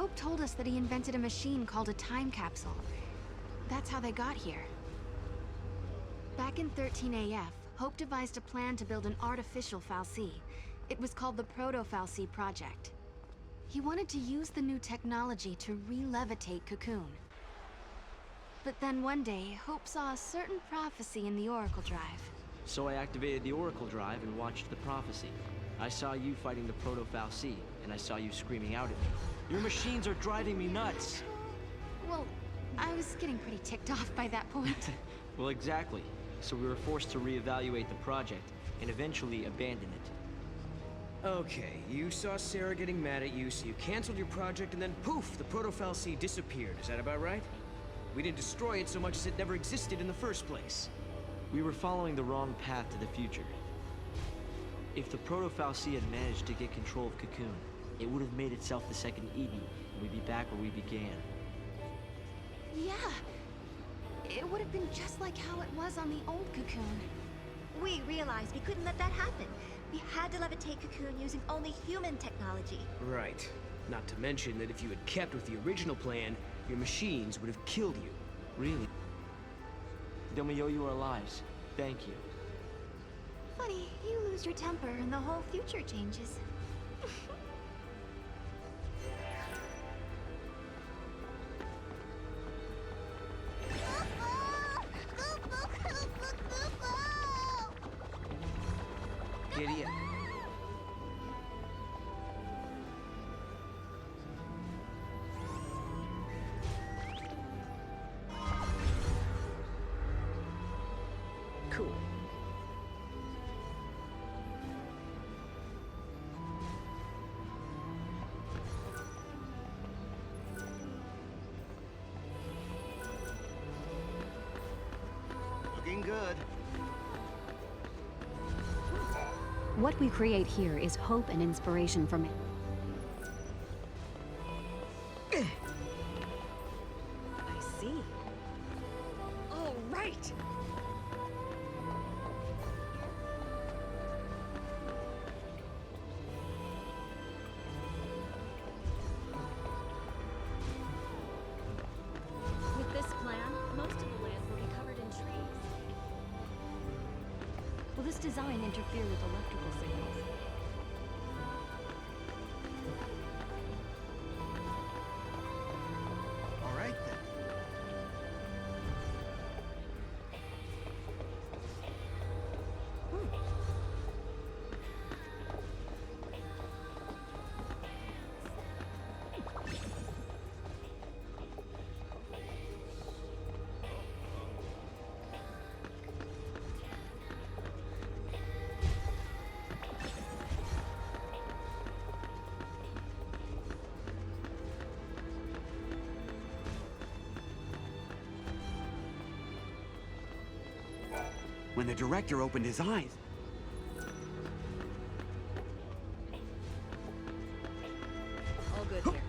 Hope told us that he invented a machine called a time capsule. That's how they got here. Back in 13 AF, Hope devised a plan to build an artificial Fal'Cie. It was called the Proto-Fal'Cie Project. He wanted to use the new technology to re-levitate Cocoon. But then one day, Hope saw a certain prophecy in the Oracle Drive. So I activated the Oracle Drive and watched the prophecy. I saw you fighting the Proto-Fal'Cie, and I saw you screaming out at me. Your machines are driving me nuts! Well, I was getting pretty ticked off by that point. Well, exactly. So we were forced to reevaluate the project, and eventually abandon it. Okay, you saw Sarah getting mad at you, so you canceled your project, and then poof, the Proto-Fal'Cie disappeared. Is that about right? We didn't destroy it so much as it never existed in the first place. We were following the wrong path to the future. If the Proto-Fal'Cie had managed to get control of Cocoon, it would have made itself the second Eden, and we'd be back where we began. Yeah. It would have been just like how it was on the old Cocoon. We realized we couldn't let that happen. We had to levitate Cocoon using only human technology. Right. Not to mention that if you had kept with the original plan, your machines would have killed you. Really? Then we owe you our lives. Thank you. Funny, you lose your temper and the whole future changes. Idiot. Cool. Looking good. What we create here is hope and inspiration for me. I see. All right. With this plan, most of the land will be covered in trees. Will this design interfere with electrical signals? All right then. When the director opened his eyes, All good here.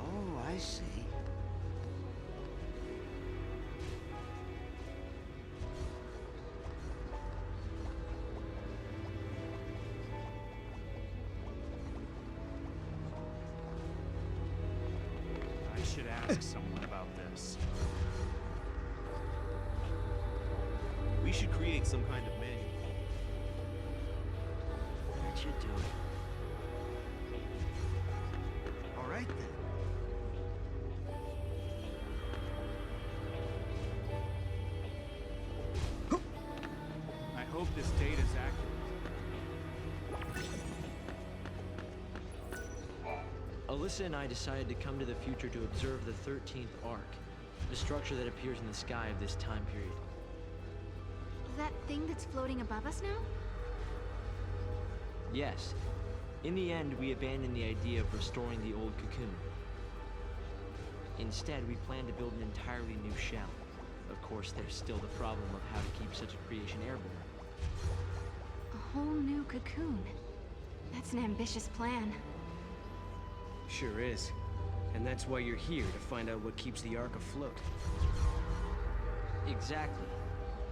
oh, I see. I should ask someone about this. We should create some kind of manual. That should do it. All right then. I hope this data is accurate. Alyssa and I decided to come to the future to observe the 13th arc, the structure that appears in the sky of this time period. That thing that's floating above us now? Yes. In the end, we abandoned the idea of restoring the old Cocoon. Instead, we plan to build an entirely new shell. Of course, there's still the problem of how to keep such a creation airborne. whole new cocoon. That's an ambitious plan. Sure is. And that's why you're here, to find out what keeps the Ark afloat. Exactly.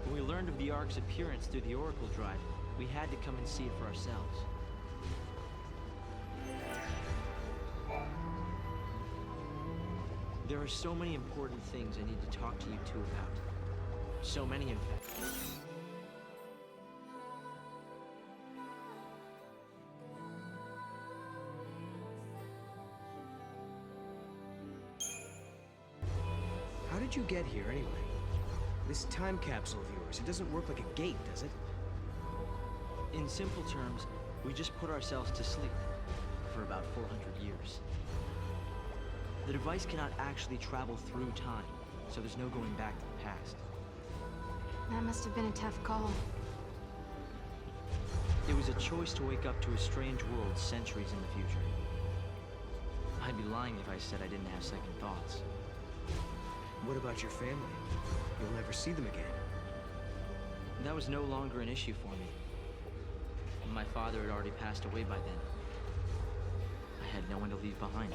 When we learned of the Ark's appearance through the Oracle Drive, we had to come and see it for ourselves. There are so many important things I need to talk to you two about. So many, in fact. How did you get here, anyway? This time capsule of yours, it doesn't work like a gate, does it? In simple terms, we just put ourselves to sleep for about 400 years. The device cannot actually travel through time, so there's no going back to the past. That must have been a tough call. It was a choice to wake up to a strange world centuries in the future. I'd be lying if I said I didn't have second thoughts. What about your family? You'll never see them again. That was no longer an issue for me. My father had already passed away by then. I had no one to leave behind.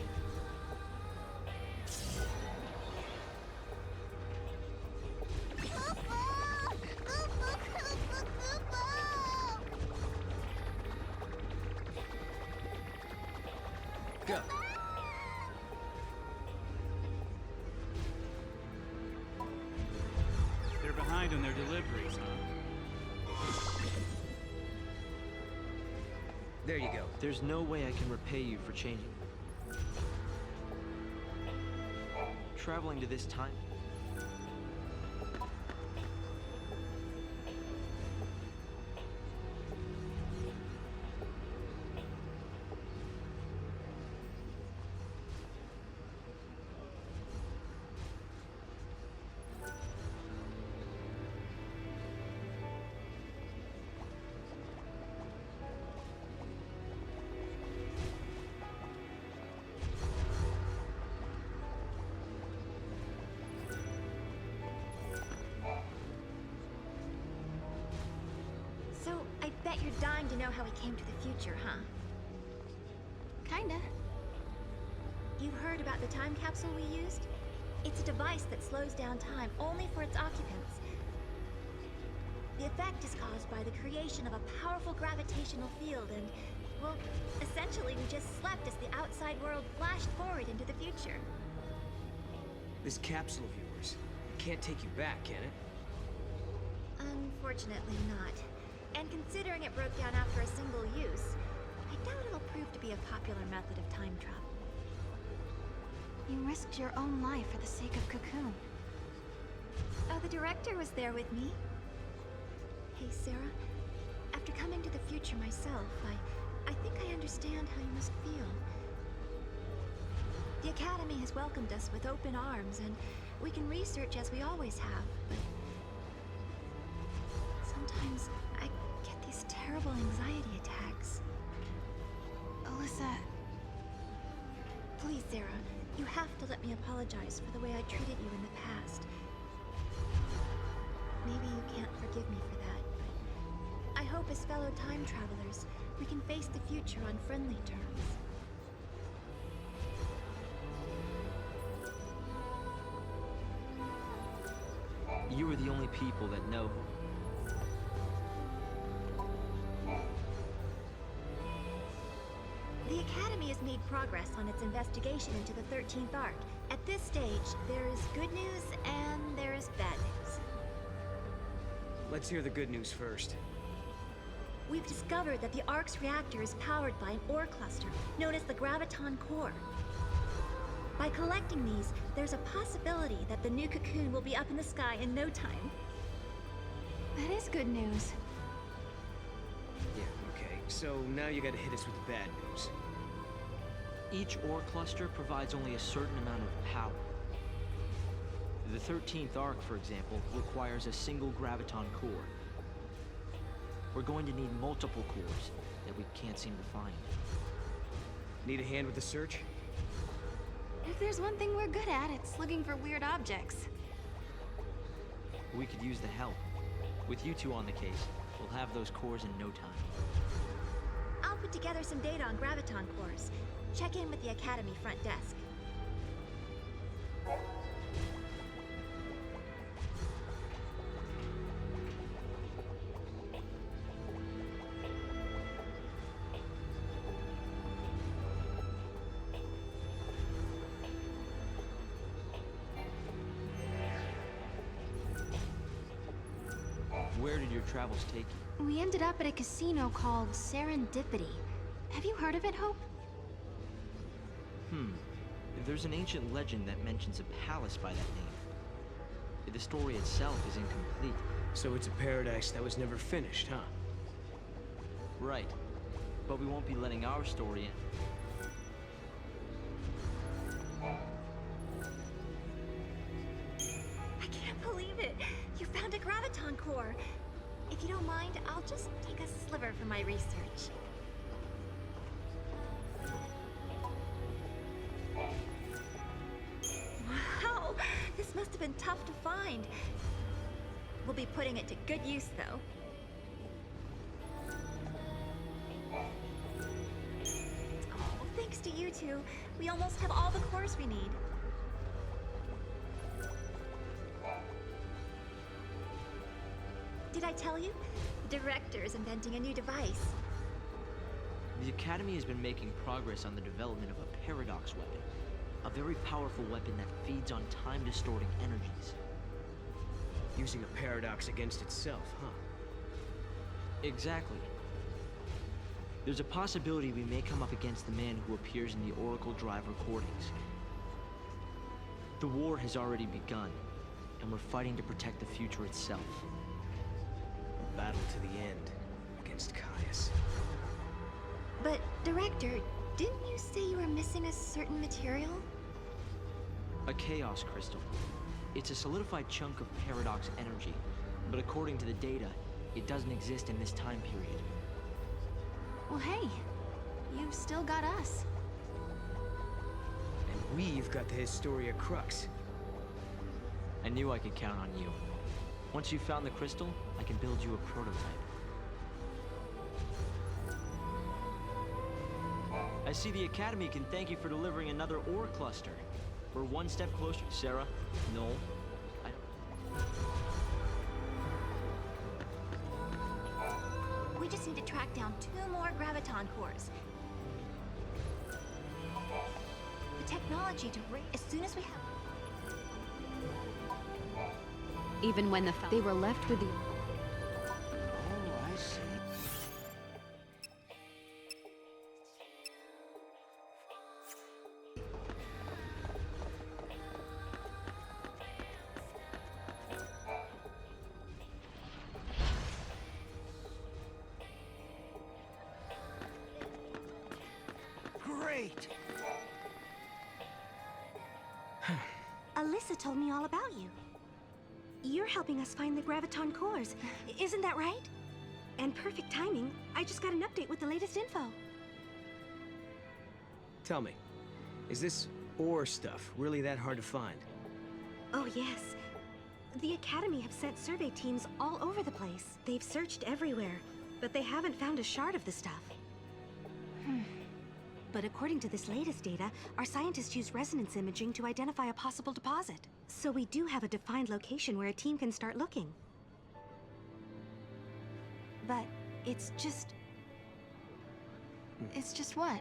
Go! They're behind on their deliveries, huh? There you go. There's no way I can repay you for changing. Traveling to this time... So, I bet you're dying to know how we came to the future, huh? Kinda. You've heard about the time capsule we used? It's a device that slows down time only for its occupants. The effect is caused by the creation of a powerful gravitational field and, well, essentially we just slept as the outside world flashed forward into the future. This capsule of yours, it can't take you back, can it? Unfortunately not. And considering it broke down after a single use, I doubt it'll prove to be a popular method of time travel. You risked your own life for the sake of Cocoon. Oh, the director was there with me. Hey, Sarah. After coming to the future myself, I think I understand how you must feel. The Academy has welcomed us with open arms, and we can research as we always have, but... sometimes I get these terrible anxiety attacks. Alyssa... Please, Sarah, you have to let me apologize for the way I treated you in the past. Maybe you can't forgive me for that, but I hope as fellow time travelers, we can face the future on friendly terms. You are the only people that know. The Academy has made progress on its investigation into the 13th Ark. At this stage, there is good news and there is bad news. Let's hear the good news first. We've discovered that the Ark's reactor is powered by an ore cluster known as the Graviton Core. By collecting these, there's a possibility that the new cocoon will be up in the sky in no time. That is good news. Yeah, okay. So now you gotta hit us with the bad news. Each ore cluster provides only a certain amount of power. The 13th Ark, for example, requires a single graviton core. We're going to need multiple cores that we can't seem to find. Need a hand with the search? If there's one thing we're good at, it's looking for weird objects. We could use the help. With you two on the case, We'll have those cores in no time. I'll put together some data on graviton cores. Check in with the Academy front desk. Where did your travels take you? We ended up at a casino called Serendipity. Have you heard of it, Hope? There's an ancient legend that mentions a palace by that name. The story itself is incomplete. So it's a paradise that was never finished, huh? Right. But we won't be letting our story in. I can't believe it! You found a graviton core! If you don't mind, I'll just take a sliver for my research. Wow! This must have been tough to find. We'll be putting it to good use, though. Oh, thanks to you two, we almost have all the cores we need. Did I tell you? The director is inventing a new device. The Academy has been making progress on the development of a paradox weapon. A very powerful weapon that feeds on time-distorting energies. Using a paradox against itself, huh? Exactly. There's a possibility we may come up against the man who appears in the Oracle Drive recordings. The war has already begun, and we're fighting to protect the future itself. A battle to the end against Caius. But, Director, didn't you say you were missing a certain material? A chaos crystal. It's a solidified chunk of paradox energy, but according to the data, it doesn't exist in this time period. Well, hey, you've still got us. And we've got the Historia Crux. I knew I could count on you. Once you've found the crystal, I can build you a prototype. I see the Academy can thank you for delivering another ore cluster. We're one step closer. Sarah, Noel, We just need to track down 2 more graviton cores. The technology to raise as soon as we have. Even when they were left with the... Oh, I see. Great! Alyssa told me all about you. You're helping us find the graviton cores, isn't that right? And perfect timing, I just got an update with the latest info. Tell me, is this ore stuff really that hard to find? Oh yes. The Academy have sent survey teams all over the place. They've searched everywhere, but they haven't found a shard of the stuff. But according to this latest data, our scientists use resonance imaging to identify a possible deposit. So we do have a defined location where a team can start looking. But it's just... It's just what?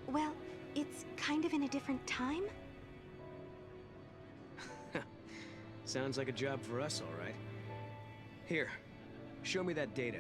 well, it's kind of in a different time? Sounds like a job for us, all right. Here, show me that data.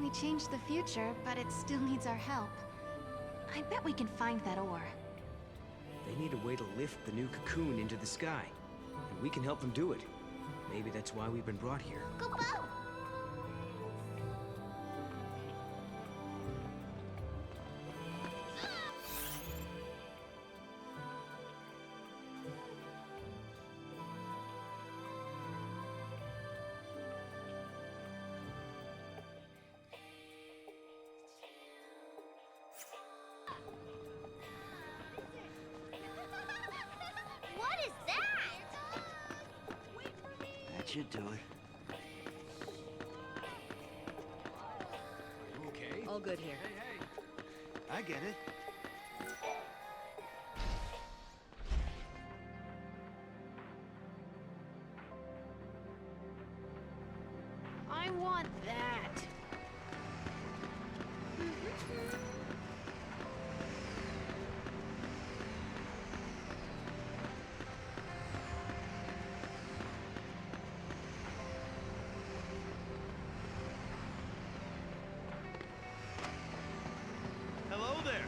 We changed the future, but it still needs our help. I bet we can find that ore. They need a way to lift the new cocoon into the sky, and we can help them do it. Maybe that's why we've been brought here. Go boat! What is that? That should do it. Okay. All good here. I get it. I want that. Hello there.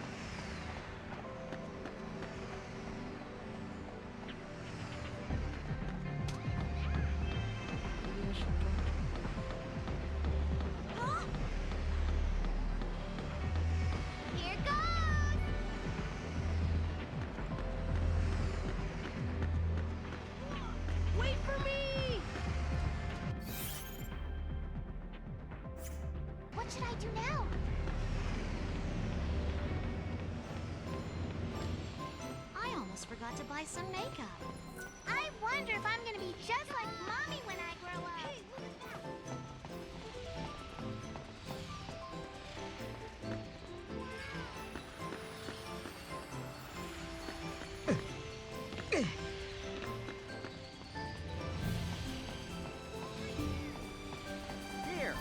Huh? Here goes! Wait for me! What should I do now? I almost forgot to buy some makeup. I wonder if I'm gonna be just like Mommy when I grow up. Hey, look at that! Here.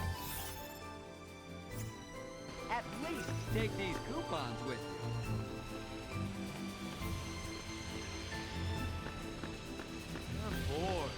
At least take these coupons with you. I'm bored.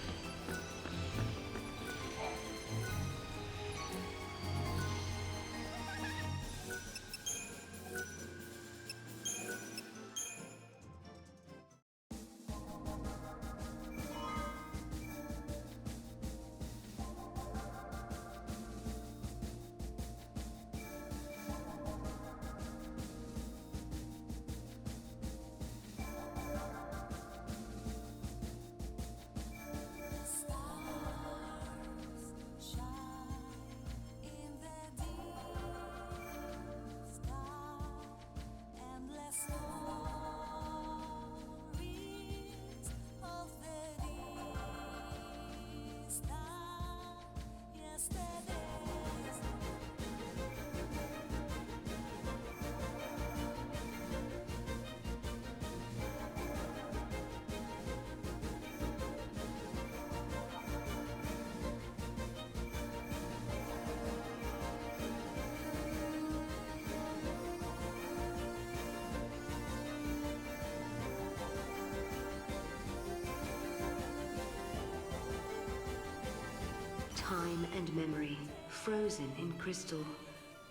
Time and memory, frozen in crystal.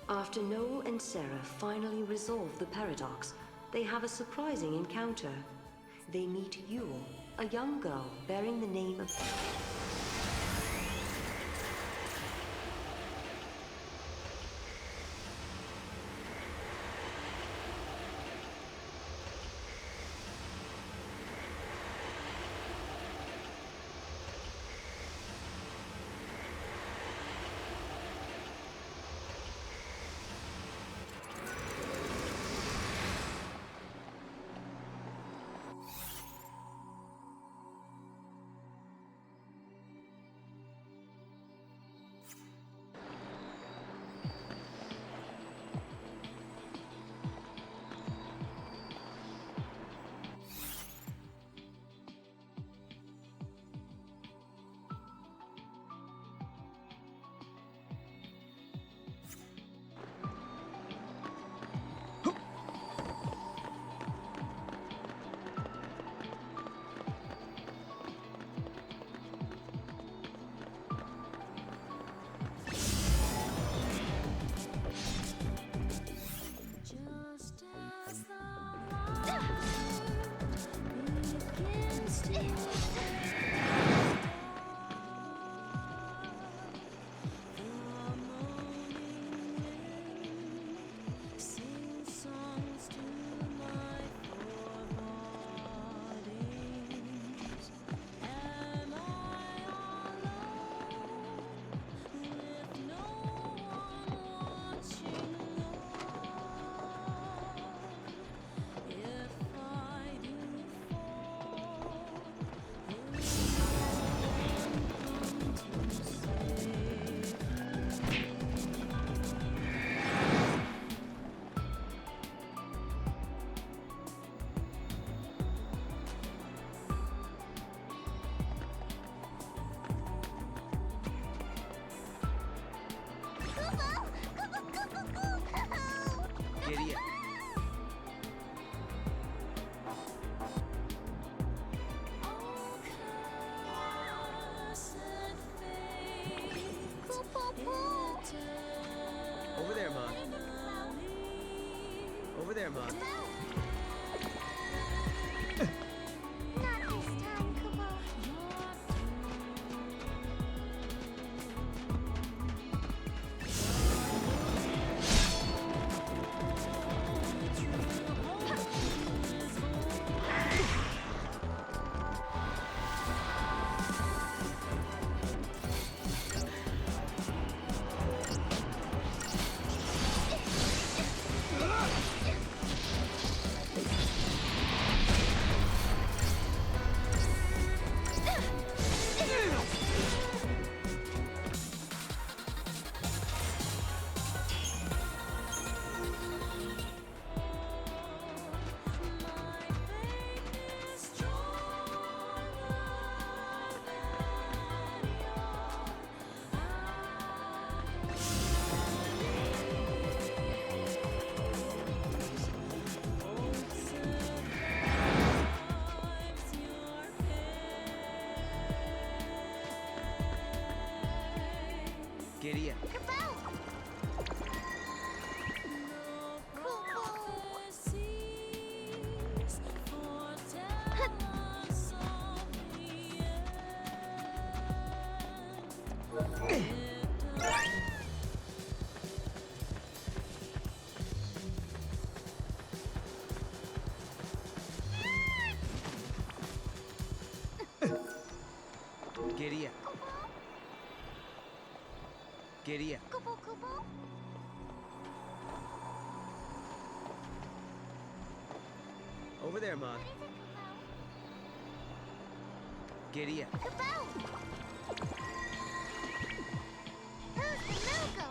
After Noel and Sarah finally resolve the paradox, they have a surprising encounter. They meet Yule, a young girl bearing the name of... Over there, Mon. Over there, Mon. Not this time, Kupo. Giddy up. Giddy up. Giddy up. Kupo, Kupo. Over there, Mon. Giddy up. Kupo! Who's the logo?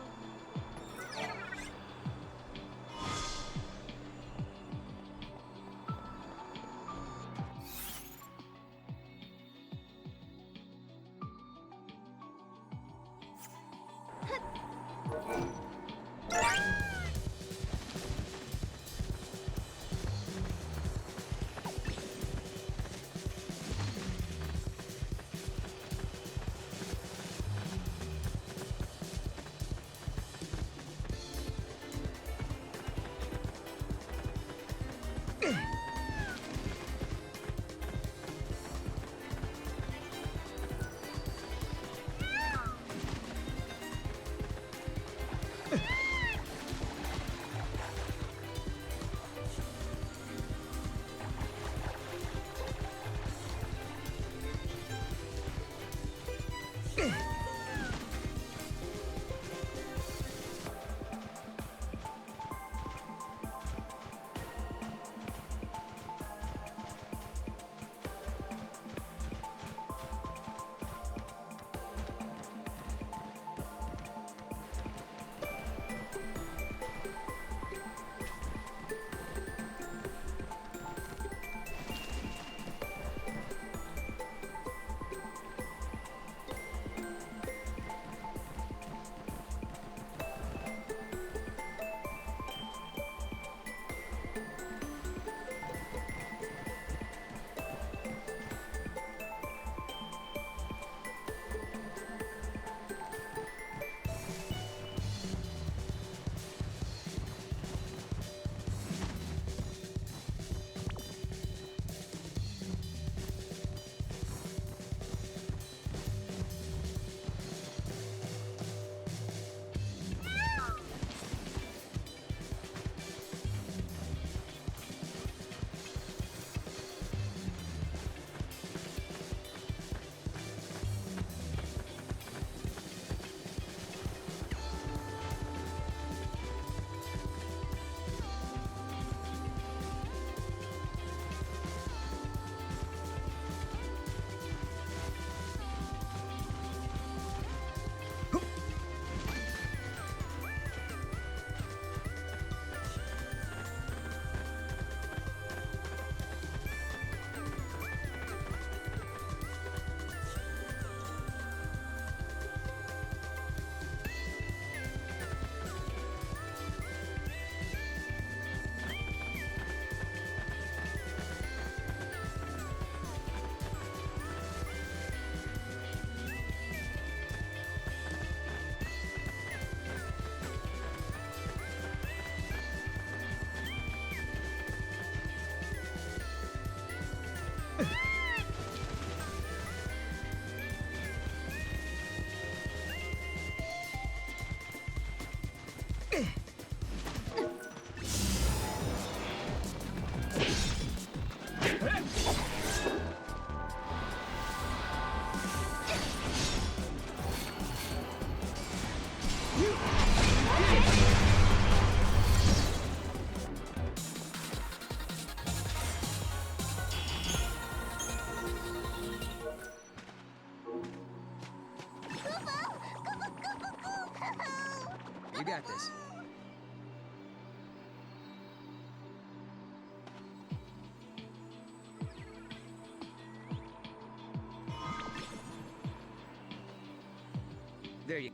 got this. There you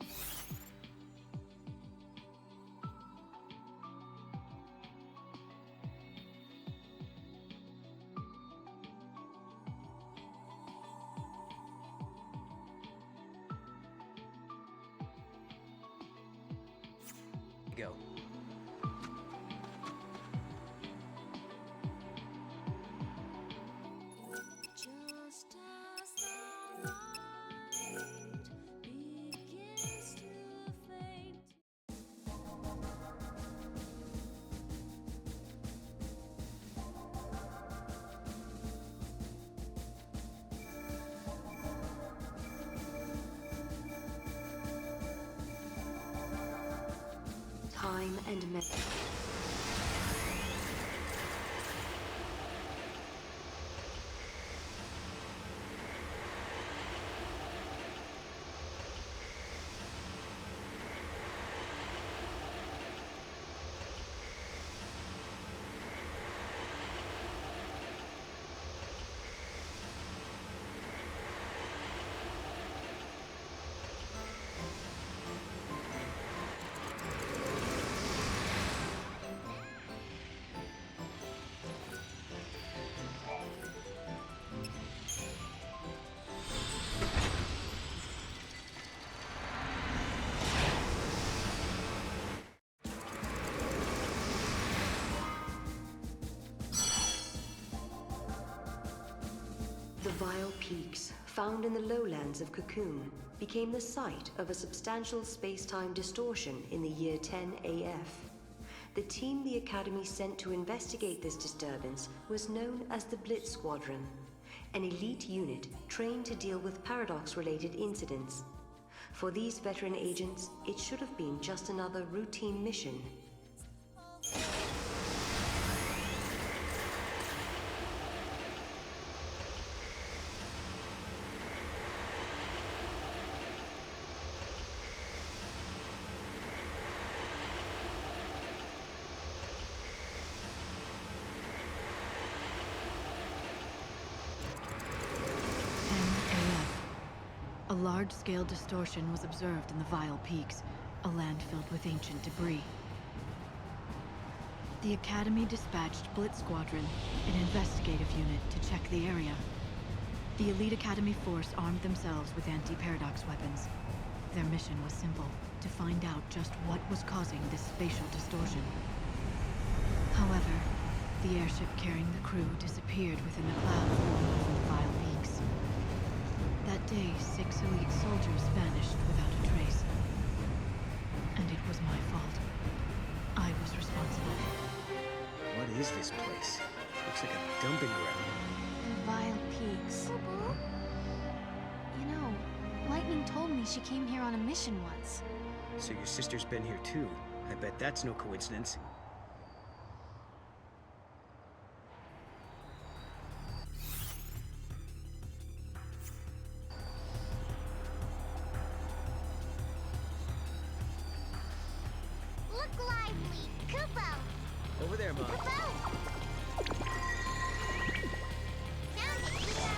go. Just as the light begins to fade. Time and memory. The Vile Peaks, found in the lowlands of Cocoon, became the site of a substantial space-time distortion in the year 10 AF. The team the Academy sent to investigate this disturbance was known as the Blitz Squadron, an elite unit trained to deal with paradox-related incidents. For these veteran agents, it should have been just another routine mission. A large-scale distortion was observed in the Vile Peaks, a land filled with ancient debris. The Academy dispatched Blitz Squadron, an investigative unit, to check the area. The elite Academy force armed themselves with anti-paradox weapons. Their mission was simple, to find out just what was causing this spatial distortion. However, the airship carrying the crew disappeared within the cloud formed over the Vile Peaks. That day, 6 elite soldiers vanished without a trace. And it was my fault. I was responsible. What is this place? Looks like a dumping ground. The Vile Peaks. You know, Lightning told me she came here on a mission once. So your sister's been here too. I bet that's no coincidence. Look lively! Kupo! Over there, Mom. Kupo! Found it, Kupo!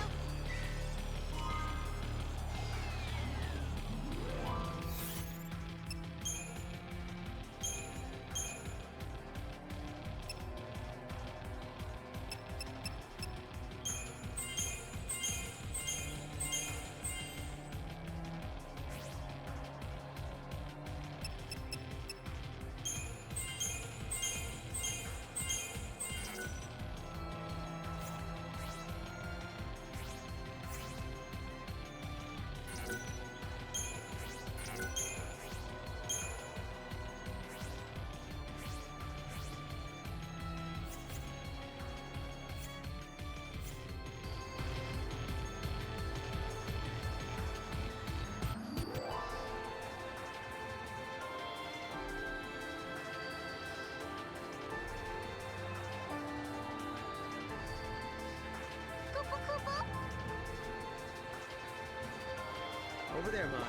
Over there, Mom.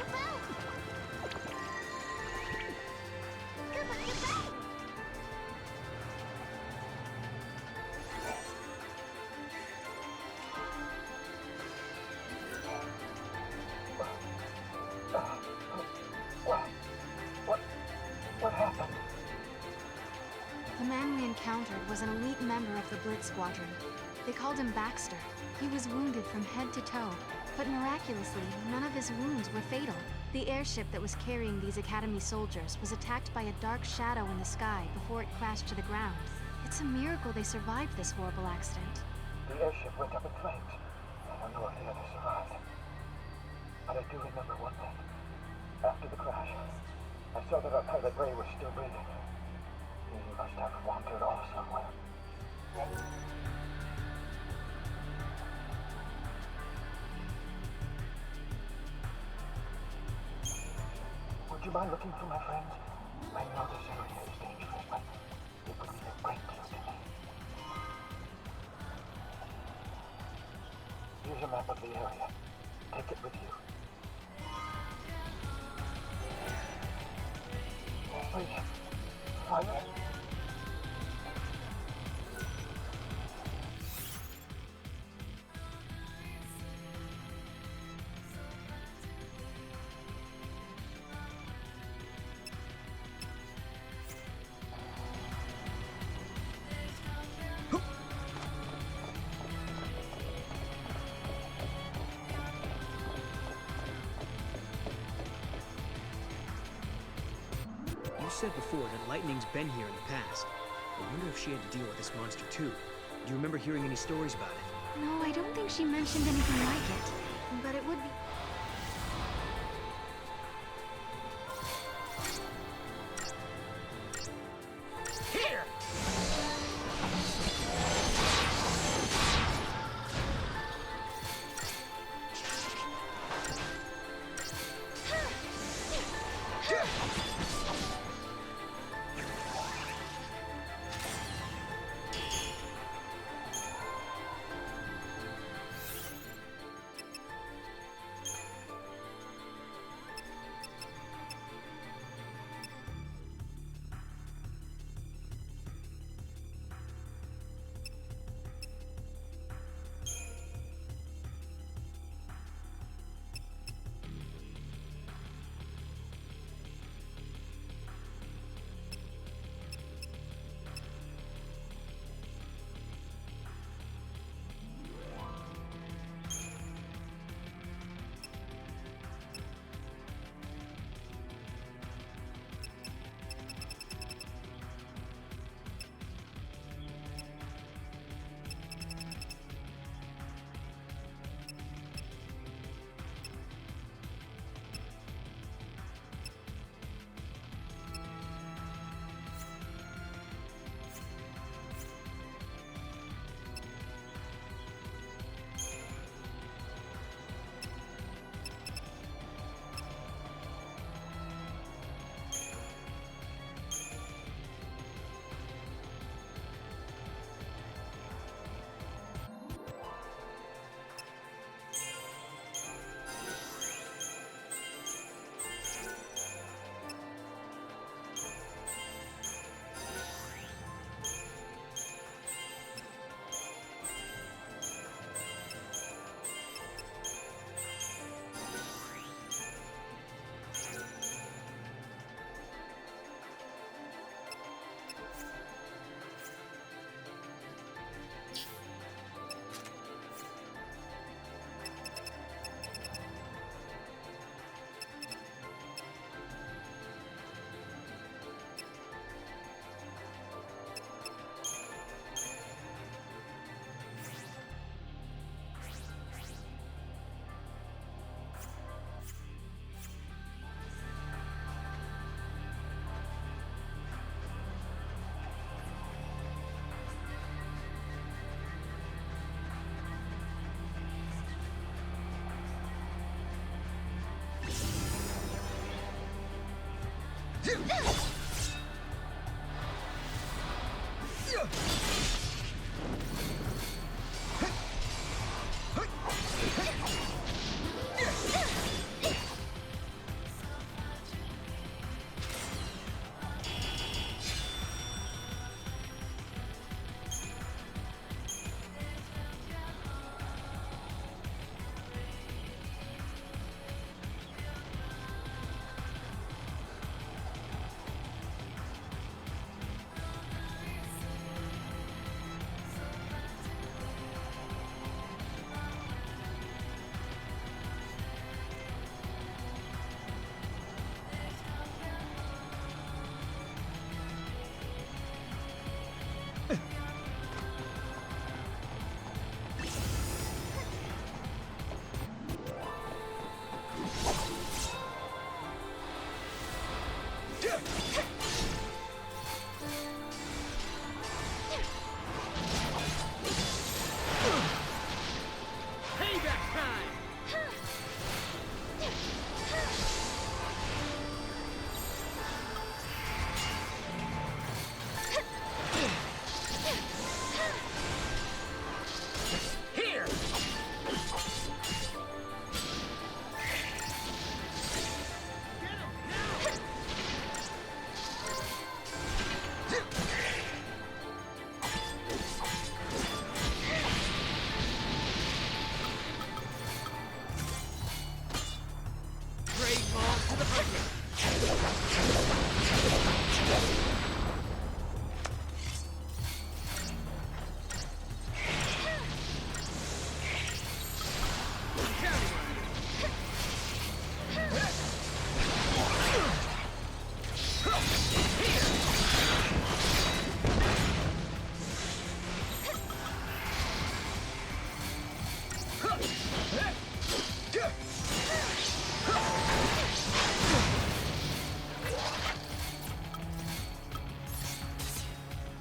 The man we encountered was an elite member of the Blitz Squadron. They called him Baxter. He was wounded from head to toe, but miraculously, none of his wounds were fatal. The airship that was carrying these Academy soldiers was attacked by a dark shadow in the sky before it crashed to the ground. It's a miracle they survived this horrible accident. The airship went up in flames. I don't know if the others survived. But I do remember one thing. After the crash, I saw that our pilot Ray was still breathing. He must have wandered off somewhere. Would you mind looking for my friends? I know this area is dangerous, but it would mean a great deal to me. Here's a map of the area. Take it with you. Please, find it. You said before that Lightning's been here in the past. I wonder if she had to deal with this monster too. Do you remember hearing any stories about it? No, I don't think she mentioned anything like it. But it would be... Here!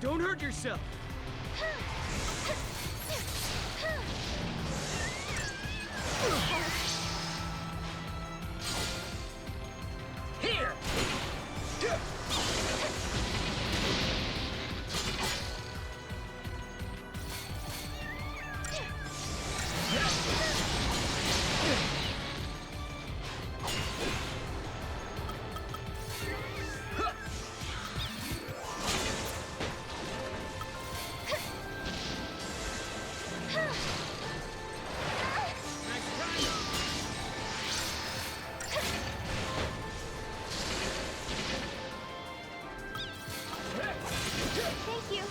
Don't hurt yourself! Here! Thank you.